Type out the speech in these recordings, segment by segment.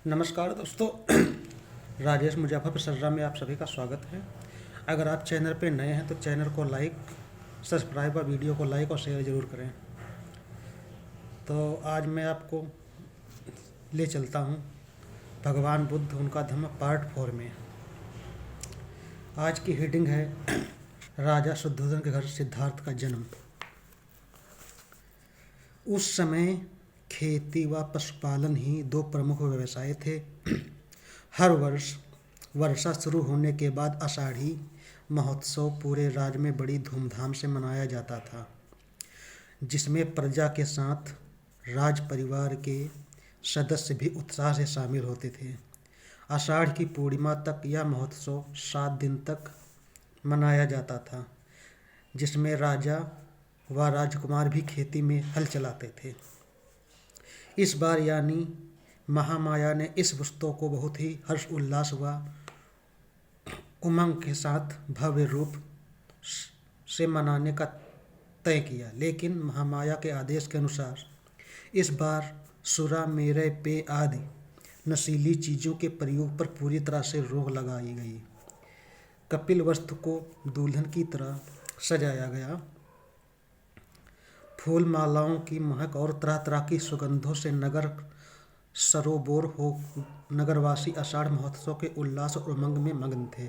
नमस्कार दोस्तों। राजेश मुजफ्फर सर्रा में आप सभी का स्वागत है। अगर आप चैनल पे नए हैं तो चैनल को लाइक, सब्सक्राइब और वीडियो को लाइक और शेयर ज़रूर करें। तो आज मैं आपको ले चलता हूँ भगवान बुद्ध उनका धम्म पार्ट 4 में। आज की हेडिंग है राजा शुद्धोधन के घर सिद्धार्थ का जन्म। उस समय खेती व पशुपालन ही दो प्रमुख व्यवसाय थे। हर वर्ष वर्षा शुरू होने के बाद आषाढ़ी महोत्सव पूरे राज्य में बड़ी धूमधाम से मनाया जाता था, जिसमें प्रजा के साथ राज परिवार के सदस्य भी उत्साह से शामिल होते थे। आषाढ़ की पूर्णिमा तक यह महोत्सव 7 दिन तक मनाया जाता था, जिसमें राजा व राजकुमार भी खेती में हल चलाते थे। इस बार यानी महामाया ने इस उत्सव को बहुत ही हर्ष उल्लास व उमंग के साथ भव्य रूप से मनाने का तय किया, लेकिन महामाया के आदेश के अनुसार इस बार सुरा, मेरे, पेय आदि नशीली चीज़ों के प्रयोग पर पूरी तरह से रोक लगाई गई। कपिल वस्तु को दुल्हन की तरह सजाया गया। फूल मालाओं की महक और तरह तरह की सुगंधों से नगर सरोबोर हो नगरवासी आषाढ़ महोत्सव के उल्लास और उमंग में मग्न थे।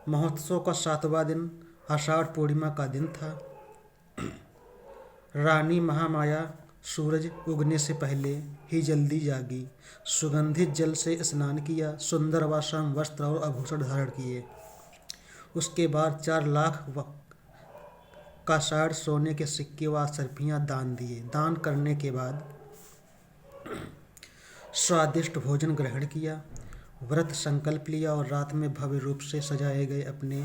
महोत्सव का 7वां दिन आषाढ़ पूर्णिमा का दिन था। रानी महामाया सूरज उगने से पहले ही जल्दी जागी, सुगंधित जल से स्नान किया, सुंदर व श्याम वस्त्र और आभूषण धारण किए। उसके बाद 4 लाख का साड़ सोने के सिक्के व सर्पियाँ दान दिए। दान करने के बाद स्वादिष्ट भोजन ग्रहण किया, व्रत संकल्प लिया और रात में भव्य रूप से सजाए गए अपने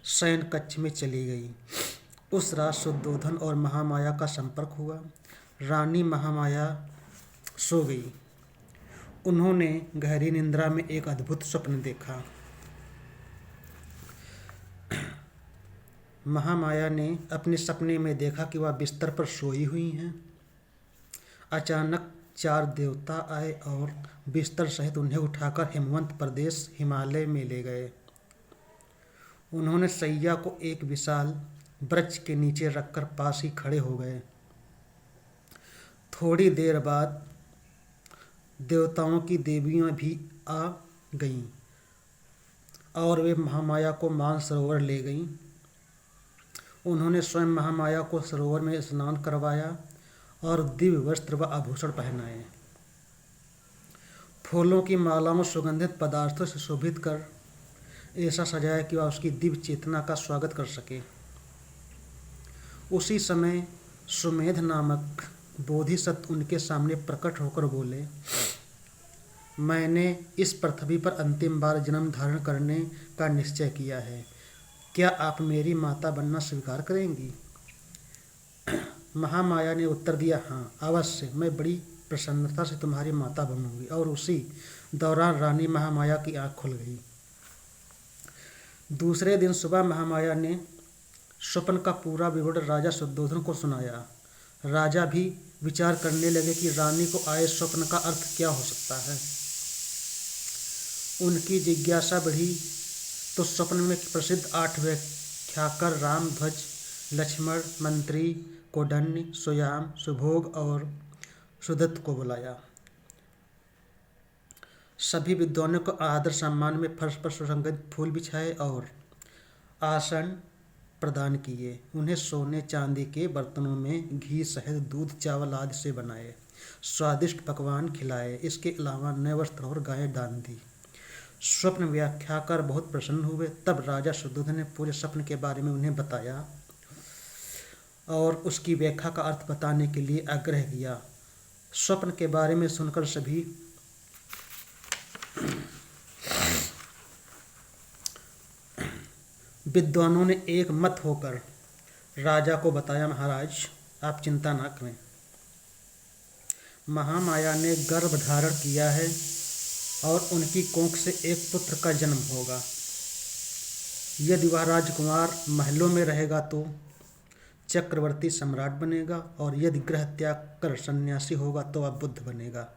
शयन कक्ष में चली गई। उस रात शुद्धोधन और महामाया का संपर्क हुआ। रानी महामाया सो गई। उन्होंने गहरी निद्रा में एक अद्भुत स्वप्न देखा। महामाया ने अपने सपने में देखा कि वह बिस्तर पर सोई हुई हैं। अचानक 4 देवता आए और बिस्तर सहित उन्हें उठाकर हिमवंत प्रदेश हिमालय में ले गए। उन्होंने सैया को एक विशाल वृक्ष के नीचे रखकर पास ही खड़े हो गए। थोड़ी देर बाद देवताओं की देवियां भी आ गईं और वे महामाया को मानसरोवर ले गईं। उन्होंने स्वयं महामाया को सरोवर में स्नान करवाया और दिव्य वस्त्र व आभूषण पहनाए। फूलों की मालाओं, सुगंधित पदार्थों से शोभित कर ऐसा सजाया कि वह उसकी दिव्य चेतना का स्वागत कर सके। उसी समय सुमेध नामक बोधिसत्व उनके सामने प्रकट होकर बोले, मैंने इस पृथ्वी पर अंतिम बार जन्म धारण करने का निश्चय किया है। क्या आप मेरी माता बनना स्वीकार करेंगी? महामाया ने उत्तर दिया, हाँ अवश्य, मैं बड़ी प्रसन्नता से तुम्हारी माता बनूंगी। और उसी दौरान रानी महामाया की आँख खुल गई। दूसरे दिन सुबह महामाया ने स्वप्न का पूरा विवरण राजा शुद्धोधन को सुनाया। राजा भी विचार करने लगे कि रानी को आए स्वप्न का अर्थ क्या हो सकता है। उनकी जिज्ञासा बढ़ी तो स्वप्न में प्रसिद्ध 8 व्याख्याकर राम, ध्वज, लक्ष्मण, मंत्री, कोडन्य, सुयाम, सुभोग और सुदत्त को बुलाया। सभी विद्वानों को आदर सम्मान में फर्श पर सुगंधित फूल बिछाए और आसन प्रदान किए। उन्हें सोने चांदी के बर्तनों में घी, शहद, दूध, चावल आदि से बनाए स्वादिष्ट पकवान खिलाए। इसके अलावा नए वस्त्र और गायें दान दी। स्वप्न व्याख्याकर बहुत प्रसन्न हुए। तब राजा शुद्धोधन ने पूरे स्वप्न के बारे में उन्हें बताया और उसकी व्याख्या का अर्थ बताने के लिए आग्रह किया। स्वप्न के बारे में सुनकर सभी विद्वानों ने एक मत होकर राजा को बताया, महाराज आप चिंता न करें, महामाया ने गर्भ धारण किया है और उनकी कोख से एक पुत्र का जन्म होगा। यदि वह राजकुमार महलों में रहेगा तो चक्रवर्ती सम्राट बनेगा और यदि ग्रह त्याग कर सन्यासी होगा तो वह बुद्ध बनेगा।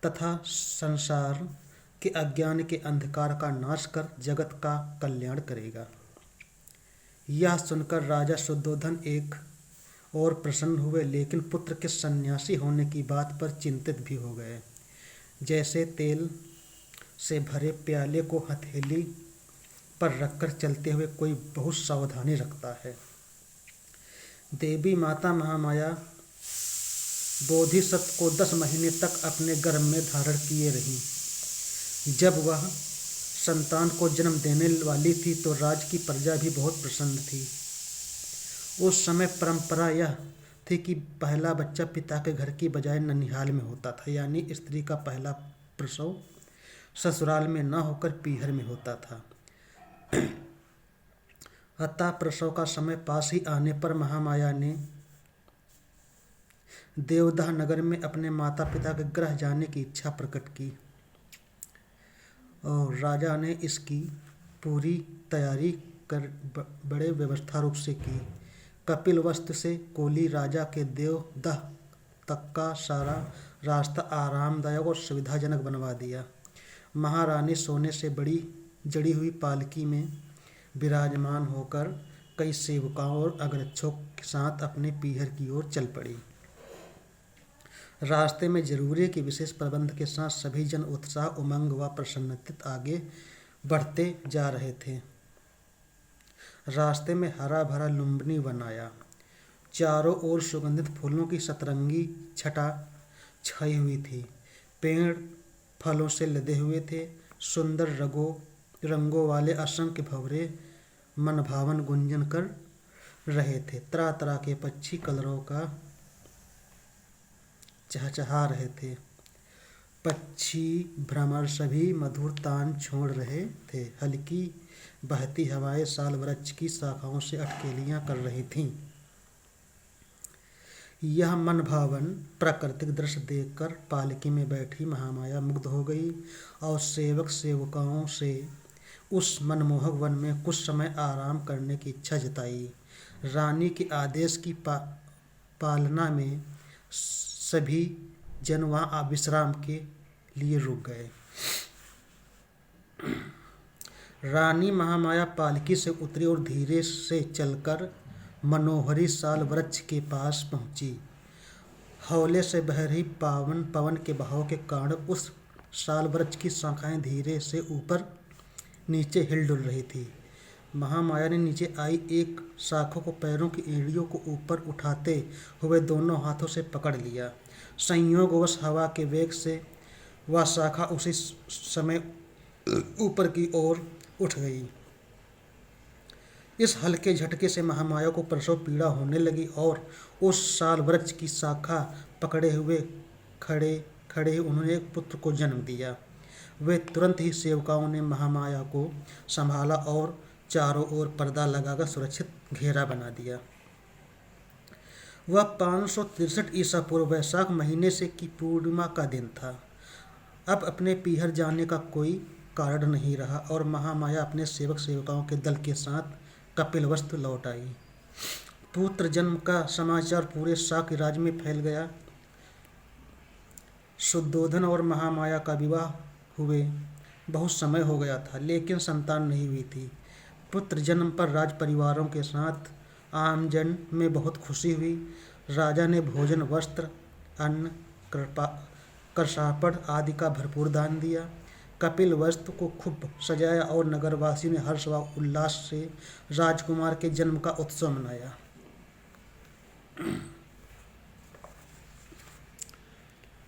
तथा संसार के अज्ञान के अंधकार का नाश कर जगत का कल्याण करेगा। यह सुनकर राजा शुद्धोधन एक और प्रसन्न हुए, लेकिन पुत्र के सन्यासी होने की बात पर चिंतित भी हो गए। जैसे तेल से भरे प्याले को हथेली पर रखकर चलते हुए कोई बहुत सावधानी रखता है। देवी माता महामाया बोधिसत्व को 10 महीने तक अपने गर्भ में धारण किए रहीं। जब वह संतान को जन्म देने वाली थी तो राज की प्रजा भी बहुत प्रसन्न थी। उस समय परंपरा यह थी कि पहला बच्चा पिता के घर की बजाय ननिहाल में होता था, यानी स्त्री का पहला प्रसव ससुराल में न होकर पीहर में होता था। अतः प्रसव का समय पास ही आने पर महामाया ने देवदाह नगर में अपने माता पिता के गृह जाने की इच्छा प्रकट की और राजा ने इसकी पूरी तैयारी कर बड़े व्यवस्था रूप से की। कपिलवस्तु से कोली राजा के देवदाह तक का सारा रास्ता आरामदायक और सुविधाजनक बनवा दिया। महारानी सोने से बड़ी जड़ी हुई पालकी में विराजमान होकर कई सेवकाओं और अग्रक्षों के साथ अपने पीहर की ओर चल पड़ी। रास्ते में जरूरी के विशेष प्रबंध के साथ सभी जन उत्साह, उमंग व प्रसन्नता आगे बढ़ते जा रहे थे। रास्ते में हरा भरा लुम्बिनी वन आया। चारों ओर सुगंधित फूलों की सतरंगी छटा छाई हुई थी। पेड़ फलों से लदे हुए थे। सुंदर रंगों वाले असंख्य भंवरे मनभावन गुंजन कर रहे थे। तरह तरह के पक्षी कलरों का चहचहा रहे थे। पक्षी भ्रमर सभी मधुर तान छोड़ रहे थे। हल्की बहती हवाएं साल वृक्ष की शाखाओं से अटकेलियां कर रही थीं। यह मनभावन प्राकृतिक दृश्य देखकर पालकी में बैठी महामाया मुग्ध हो गई और सेवक सेवकाओं से उस मनमोहक वन में कुछ समय आराम करने की इच्छा जताई। रानी के आदेश की पालना में सभी जन वहाँ विश्राम के लिए रुक गए। रानी महामाया पालकी से उतरी और धीरे से चलकर मनोहरी साल वृक्ष के पास पहुंची। हौले से बह रही पवन के बहाव के कारण उस साल वृक्ष की शाखाएं धीरे से ऊपर नीचे हिल डुल रही थी। महामाया ने नीचे आई एक शाखों को पैरों की एड़ियों को ऊपर उठाते हुए दोनों हाथों से पकड़ लिया। संयोगवश हवा के वेग से वह शाखा उसी समय ऊपर की ओर उठ गई। इस हल्के झटके से महामाया को प्रसव पीड़ा होने लगी और उस साल वृक्ष की शाखा पकड़े हुए खड़े उन्होंने एक पुत्र को जन्म दिया। वे तुरंत ही सेवकाओं ने महामाया को संभाला और चारों ओर पर्दा लगाकर सुरक्षित घेरा बना दिया। वह 563 ईसा पूर्व वैशाख महीने से की पूर्णिमा का दिन था। अब अपने पीहर जाने का कोई कारण नहीं रहा और महामाया अपने सेवक सेवकाओं के दल के साथ कपिलवस्तु लौट आई। पुत्र जन्म का समाचार पूरे शाक्य राज्य में फैल गया। शुद्धोधन और महामाया का विवाह हुए बहुत समय हो गया था, लेकिन संतान नहीं हुई थी। पुत्र जन्म पर राज परिवारों के साथ आमजन में बहुत खुशी हुई। राजा ने भोजन, वस्त्र, अन्न, करसापड़ आदि का भरपूर दान दिया। कपिलवस्तु को खूब सजाया और नगरवासियों ने हर्ष व उल्लास से राजकुमार के जन्म का उत्सव मनाया।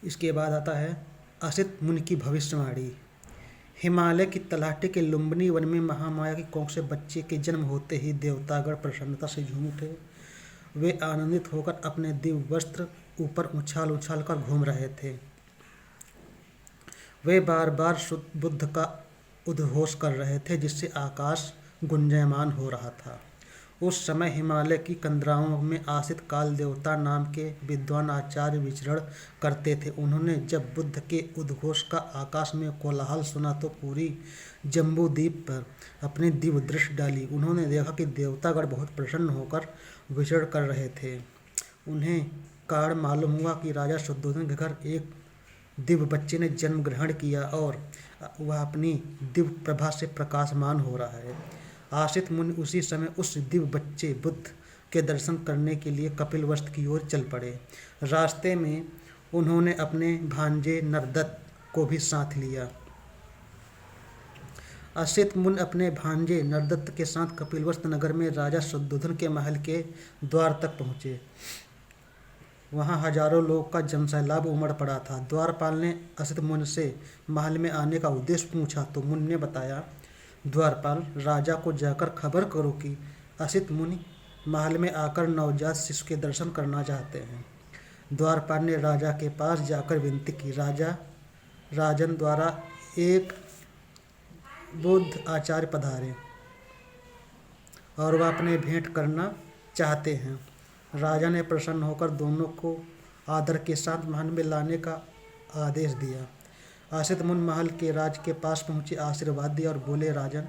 इसके बाद आता है असित मुनि की भविष्यवाणी। हिमालय की तलहटी के लुम्बिनी वन में महामाया की कोख से बच्चे के जन्म होते ही देवतागण प्रसन्नता से झूम उठे। वे आनंदित होकर अपने दिव्य वस्त्र ऊपर उछाल उछाल कर घूम रहे थे। वे बार बार बुद्ध का उद्घोष कर रहे थे, जिससे आकाश गुंजायमान हो रहा था। उस समय हिमालय की कंदराओं में आसित काल देवता नाम के विद्वान आचार्य विचरण करते थे। उन्होंने जब बुद्ध के उद्घोष का आकाश में कोलाहल सुना तो पूरी जम्बू द्वीप पर अपनी दिव्य दृष्टि डाली। उन्होंने देखा कि देवतागण बहुत प्रसन्न होकर विचरण कर रहे थे। उन्हें कारण मालूम हुआ कि राजा शुद्धोधन के घर एक दिव्य बच्चे ने जन्म ग्रहण किया और वह अपनी दिव्य प्रभा से प्रकाशमान हो रहा है। आसित मुनि उसी समय उस दिव्य बच्चे बुद्ध के दर्शन करने के लिए कपिलवस्तु की ओर चल पड़े। रास्ते में उन्होंने अपने भांजे नरदत्त को भी साथ लिया। असित मुनि अपने भांजे नरदत्त के साथ कपिलवस्तु नगर में राजा शुद्धोधन के महल के द्वार तक पहुँचे। वहाँ हजारों लोगों का जनसैलाब उमड़ पड़ा था। द्वारपाल ने असित मुनि से महल में आने का उद्देश्य पूछा तो मुनि ने बताया, द्वारपाल, राजा को जाकर खबर करो कि असित मुनि महल में आकर नवजात शिशु के दर्शन करना चाहते हैं। द्वारपाल ने राजा के पास जाकर विनती की, राजन द्वारा एक बुद्ध आचार्य पधारे और वह अपने भेंट करना चाहते हैं। राजा ने प्रसन्न होकर दोनों को आदर के साथ महल में लाने का आदेश दिया। असित मुनि महल के राज के पास पहुँचे, आशीर्वाद दिया और बोले, राजन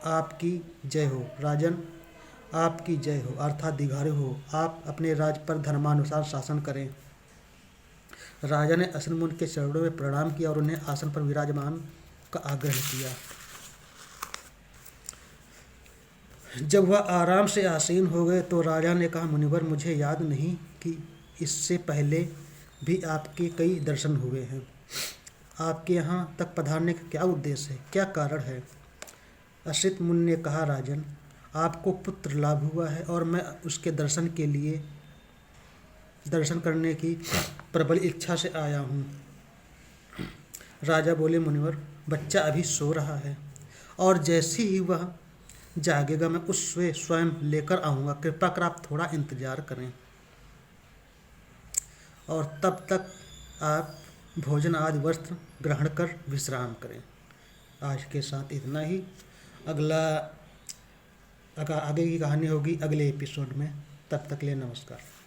आपकी जय हो। राजन आपकी जय हो अर्थात दीर्घायु हो। आप अपने राज पर धर्मानुसार शासन करें। राजा ने असित मुनि के चरणों में प्रणाम किया और उन्हें आसन पर विराजमान का आग्रह किया। जब वह आराम से आसीन हो गए तो राजा ने कहा, मुनिवर, मुझे याद नहीं कि इससे पहले भी आपके कई दर्शन हुए हैं। आपके यहाँ तक पधारने का क्या उद्देश्य है, क्या कारण है? असित मुनि ने कहा, राजन, आपको पुत्र लाभ हुआ है और मैं उसके दर्शन करने की प्रबल इच्छा से आया हूँ। राजा बोले, मुनिवर, बच्चा अभी सो रहा है और जैसे ही वह जागेगा मैं उससे स्वयं लेकर आऊँगा। कृपा कर आप थोड़ा इंतजार करें और तब तक आप भोजन आदि वस्त्र ग्रहण कर विश्राम करें। आज के साथ इतना ही। आगे की कहानी होगी अगले एपिसोड में। तब तक के लिए नमस्कार।